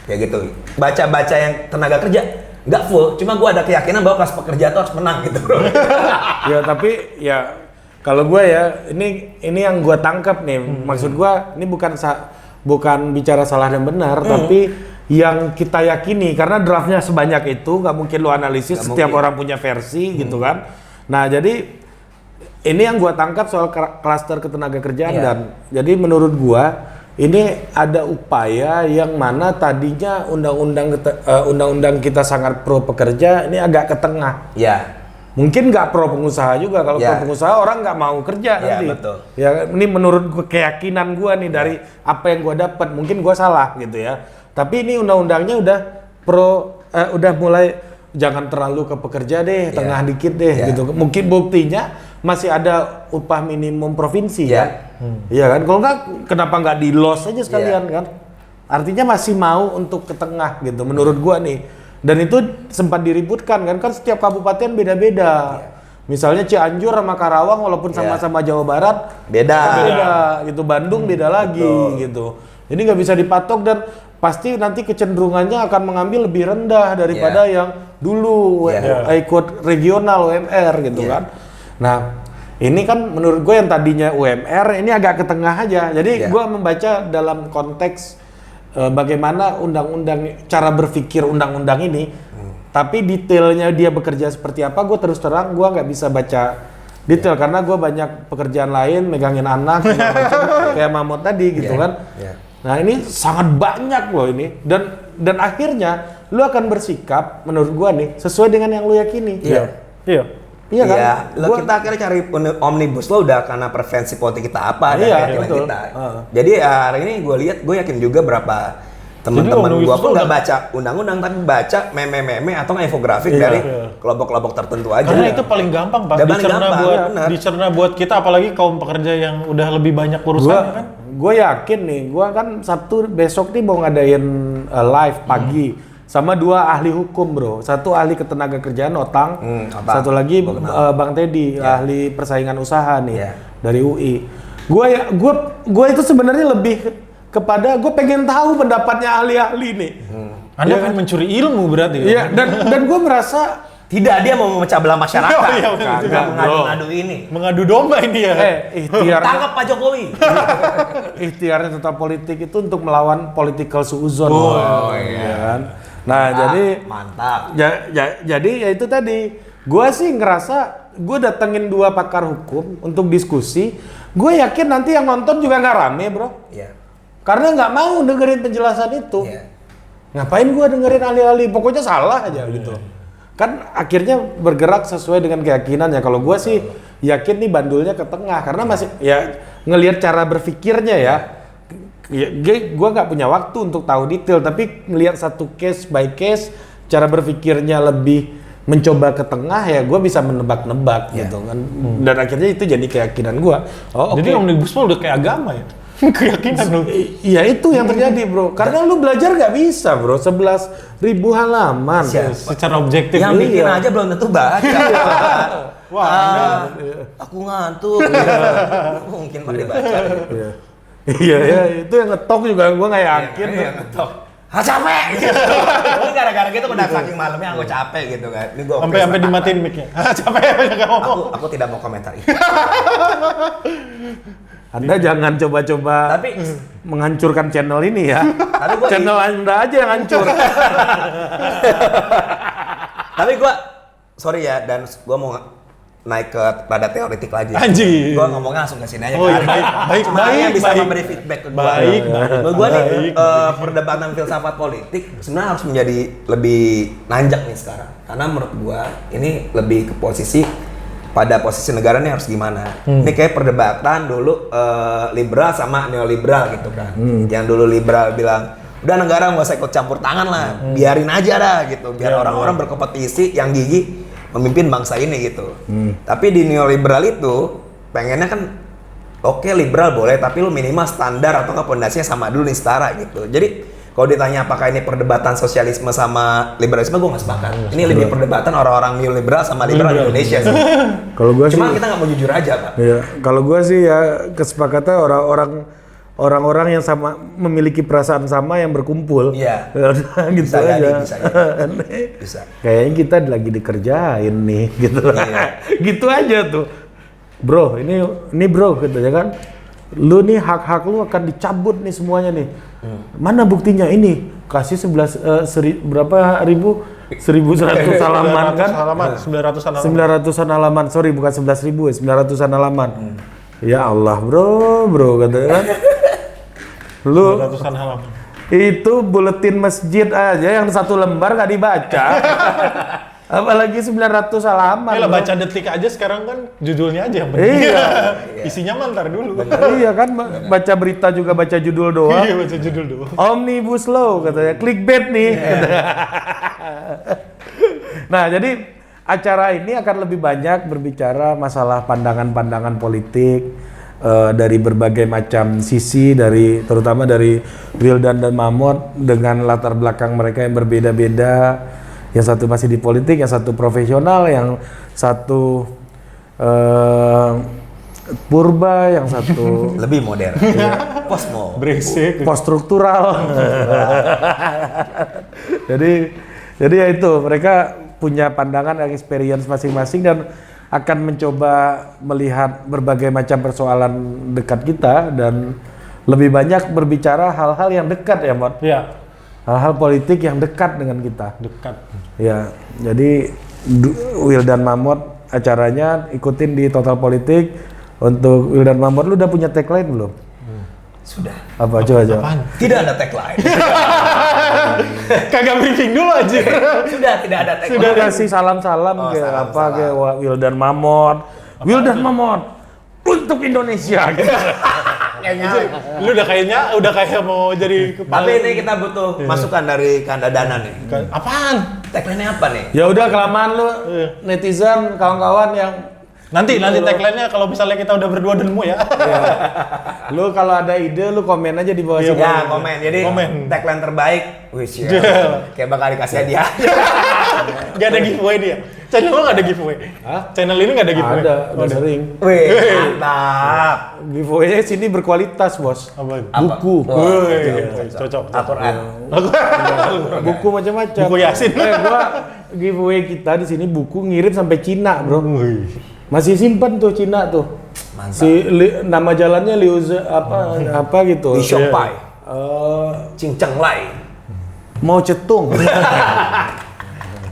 Kayak gitu. Baca-baca yang tenaga kerja nggak full, cuma gue ada keyakinan bahwa kelas pekerja itu harus menang gitu bro. Ya tapi ya kalau gue ya ini yang gue tangkap nih, maksud gue ini bukan bicara salah dan benar, tapi yang kita yakini karena draftnya sebanyak itu nggak mungkin lo analisis, setiap orang punya versi gitu kan. Nah jadi ini yang gue tangkap soal klaster ketenaga kerjaan dan jadi menurut gue ini ada upaya yang mana tadinya undang-undang kita sangat pro pekerja, ini agak ke tengah. Ya. Mungkin nggak pro pengusaha juga, kalau pro pengusaha orang nggak mau kerja nanti. Betul. Ya, ini menurut keyakinan gua nih dari apa yang gua dapat, mungkin gua salah gitu ya. Tapi ini undang-undangnya udah udah mulai jangan terlalu ke pekerja deh, tengah dikit deh gitu. Mungkin buktinya masih ada upah minimum provinsi ya. Iya kan? Kalau nggak, kenapa nggak di los aja sekalian kan? Artinya masih mau untuk ke tengah gitu menurut gua nih. Dan itu sempat diributkan kan setiap kabupaten beda-beda. Misalnya Cianjur sama Karawang walaupun sama-sama Jawa Barat beda gitu. Bandung beda lagi gitu. Jadi nggak bisa dipatok dan pasti nanti kecenderungannya akan mengambil lebih rendah daripada yang dulu ikut regional UMR gitu kan. Nah, ini kan menurut gue yang tadinya UMR ini agak ke tengah aja. Jadi gue membaca dalam konteks bagaimana undang-undang, cara berpikir undang-undang ini. Tapi detailnya dia bekerja seperti apa, gue terus terang gue nggak bisa baca detail karena gue banyak pekerjaan lain, megangin anak, kayak Mamut tadi gitu kan. Nah ini sangat banyak loh ini dan akhirnya lu akan bersikap menurut gue nih sesuai dengan yang lu yakini. Iya kan? Iya, kita akhirnya cari omnibus law udah karena preferensi politik kita apa dan keyakinan kita. Jadi hari ini gue yakin juga berapa teman-teman gue pun nggak baca undang-undang tapi baca meme-meme atau infografik dari kelompok-kelompok tertentu aja. Karena itu paling gampang Pak, dicerna buat kita apalagi kaum pekerja yang udah lebih banyak urusannya kan. Gue yakin nih, gue kan Sabtu besok nih mau ngadain live pagi. Sama 2 ahli hukum bro, satu ahli ketenaga kerjaan Otang, satu lagi Bang Teddy, ahli persaingan usaha nih dari UI. Gue itu sebenarnya lebih kepada gue pengen tahu pendapatnya ahli-ahli nih. Anda kan mencuri ilmu berarti. Iya dan gue merasa tidak, dia mau memecah belah masyarakat. Mengadu ini. Mengadu domba ini ya. Tangkap Pak Jokowi. Ikhtiarnya tetap politik itu untuk melawan political suuzon. Iya kan. Nah, jadi mantap. Jadi ya itu tadi. Gua sih ngerasa gue datengin 2 pakar hukum untuk diskusi. Gue yakin nanti yang nonton juga nggak rame, bro. Iya. Karena nggak mau dengerin penjelasan itu. Ngapain gue dengerin ahli-ahli? Pokoknya salah aja gitu. Kan akhirnya bergerak sesuai dengan keyakinannya. Kalau gue sih yakin nih bandulnya ke tengah karena masih ya ngelihat cara berpikirnya ya. Gue nggak punya waktu untuk tahu detail, tapi ngelihat satu case by case, cara berpikirnya lebih mencoba ke tengah ya, gue bisa menebak-nebak gitu kan. Dan akhirnya itu jadi keyakinan gue. Jadi omnibus law udah kayak agama ya? Keyakinan lu. Iya itu yang terjadi bro. Karena lu belajar nggak bisa bro, 11.000 halaman. Secara objektif. Yang bikin aja belum tentu baca. Wah, aku ngantuk. Mungkin pada baca. Iya, itu yang ngetok juga gue nggak yakin. Iya, ngetok. Capek. Ini gara-gara gitu udah saking malamnya aku capek gitu kan. Ini gua sampai dimatiin mic-nya. Capek enggak ngomong. Aku tidak mau komentar itu. Anda jangan coba-coba menghancurkan channel ini ya. Channel Anda aja yang hancur. Tapi sorry ya, dan gue mau naik ke rada teoretik lagi. Anjir. Gue ngomongnya langsung ke sini aja. Oh iya, baik, Cuma yang bisa baik. memberi feedback ke gue. Baik. Menurut gue nih, perdebatan filsafat politik sebenarnya harus menjadi lebih nanjak nih sekarang. Karena menurut gue ini lebih ke pada posisi negara nih harus gimana. Ini kayak perdebatan dulu liberal sama neoliberal gitu kan. Yang dulu liberal bilang, udah negara nggak usah ikut campur tangan lah, biarin aja dah gitu. Biar orang-orang berkompetisi yang gigih memimpin bangsa ini gitu. Tapi di neoliberal itu pengennya kan oke, liberal boleh, tapi lu minimal standar atau pondasinya sama dulu nih, setara gitu. Jadi kalau ditanya apakah ini perdebatan sosialisme sama liberalisme, gue nggak sepakat. Ini lebih perdebatan orang-orang neoliberal sama liberal di Indonesia sih. Kalau gue sih, Cuma kita nggak mau jujur aja, Pak. ya, kalau gue sih ya kesepakatan orang-orang yang sama memiliki perasaan sama yang berkumpul. Iya. Gitu Bisa aja. jadi, bisa jadi. Bisa. Kayaknya kita lagi dikerjain nih, gitu. Iya. Gitu aja tuh. Bro, ini bro, gitu ya kan. Lu nih hak-hak lu akan dicabut nih semuanya nih. Mana buktinya ini? Kasih 11.100 halaman kan? 900-an halaman. Sorry, bukan 11.000, 900-an halaman. Ya Allah, bro, katanya kan. Lu 900-an halaman. itu buletin masjid aja yang satu lembar gak dibaca. Apalagi 900 halaman. Yalah, bro. baca detik aja sekarang kan judulnya aja yang penting. Iya. Isinya mantar dulu. Iya kan, baca berita juga baca judul doang. Iya, baca judul dulu. Omnibus Law katanya, clickbait nih. Nah, jadi acara ini akan lebih banyak berbicara masalah pandangan-pandangan politik dari berbagai macam sisi, terutama dari Wildan dan Mamot dengan latar belakang mereka yang berbeda-beda. Yang satu masih di politik, yang satu profesional, yang satu purba, yang satu Lebih modern. Posmo. Berisik. post struktural. jadi ya itu, mereka punya pandangan dan experience masing-masing dan akan mencoba melihat berbagai macam persoalan dekat kita dan lebih banyak berbicara hal-hal yang dekat ya, Mot. Iya, Hal-hal politik yang dekat dengan kita. dekat. Ya, jadi Wildan Mamot acaranya ikutin di Total Politik. Untuk Wildan Mamot, lu udah punya tagline belum? Sudah. Apa coba? Apaan? Tidak ada tagline. Kagak briefing dulu aja. Sudah tidak ada tagline. Sudah kasih salam-salam Oh, ke salam-salam. apa ke Wildan Mamot. Wildan Mamot untuk Indonesia. Kayaknya. Lu udah kayak mau jadi kepala. Tapi ini kita butuh masukan dari Kanda Dana nih. Apaan? Tagline-nya apa nih? Ya udah, kelamaan lu netizen, kawan-kawan yang Nanti tagline-nya kalau misalnya kita udah berdua denmu ya. lu kalau ada ide lu komen aja di bawah Iya, sini. Ya, komen. Jadi Komen. tagline terbaik. Wih, kayak bakal dikasih hadiah. Gak ada giveaway dia. Channel lu gak ada giveaway. Hah? Channel ini gak ada giveaway. Ada, udah sering. Wih, mantap. Giveaway-nya sini berkualitas, Bos. Apa? Buku. Oh, Wih, cocok. Al-Quran. Buku macam-macam. Buku Yasin. Gua giveaway kita di sini buku ngirim sampai Cina, Bro. Wih. Masih simpen tuh Cina tuh. Mantap. Nama jalannya Liuze apa gitu. Di Shopee. Cincang Lai. Mau cetung.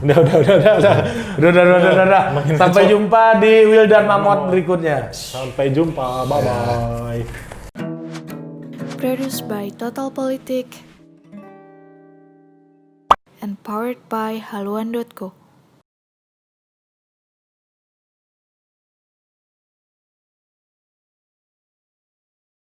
Udah. Udah. Sampai jumpa di Wildan Mamot berikutnya. Sampai jumpa. Bye-bye. Produced by Total Politik and powered by haluan.co.